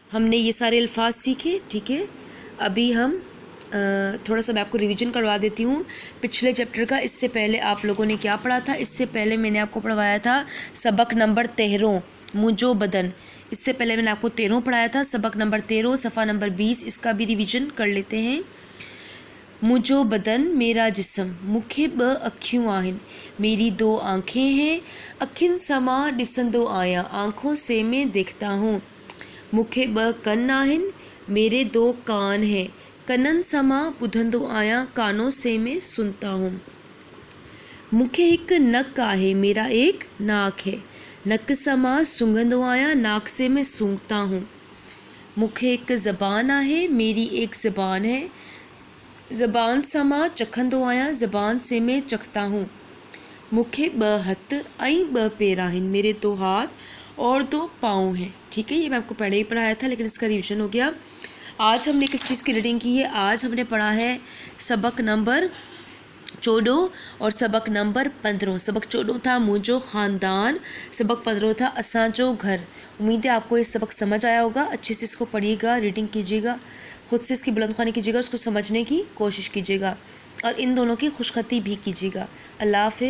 हमने ये सारे अल्फाज सीखे, ठीक है। अभी हम थोड़ा सा मैं आपको रिवीजन करवा देती हूँ पिछले चैप्टर का। इससे पहले आप लोगों ने क्या पढ़ा था? इससे पहले मैंने आपको पढ़वाया था सबक नंबर 13 मुझो बदन। इससे पहले मैंने आपको 13 पढ़ाया था, सबक नंबर 13 सफ़ा नंबर 20। इसका भी रिवीजन कर लेते हैं। मुझो बदन मेरा जिस्म, मूंखे ब अखियूं आहिनि, मेरी 2 आँखें हैं। अखिन समा ॾिसंदो आहियां, आँखों से मैं देखता हूँ। मूंखे ब कन आहिनि, मेरे 2 कान हैं। कनन समा ॿुधंदो आहियां, कानों से मैं सुनता हूँ। मूंखे हिकु नक आहे, मेरा एक नाक है। नक समा सूंघंदो आहियां, नाक से मैं सूंघता हूँ। मूंखे हिकु ज़बान आहे, मेरी एक ज़बान है। ज़बान समा चखंदो आहियां, ज़बान से मैं चखता हूँ। मूंखे 2 हथ ऐं 2 पैर आहिनि, मेरे 2 हाथ और 2 पाँव हैं। ठीक है, ये मैं आपको पहले ही पढ़ाया था लेकिन इसका रिवीजन हो गया। आज हमने किस चीज़ की रीडिंग की है? आज हमने पढ़ा है सबक नंबर 14 और सबक नंबर 15। सबक 14 था मुझो ख़ानदान, सबक 15 था असांजो घर। उम्मीद है आपको ये सबक समझ आया होगा। अच्छे से इसको पढ़िएगा, रीडिंग कीजिएगा, ख़ुद से इसकी बुलंदख्वानी कीजिएगा, उसको समझने की कोशिश कीजिएगा और इन दोनों की खुशखती भी कीजिएगा। अल्लाह हाफ़िज़।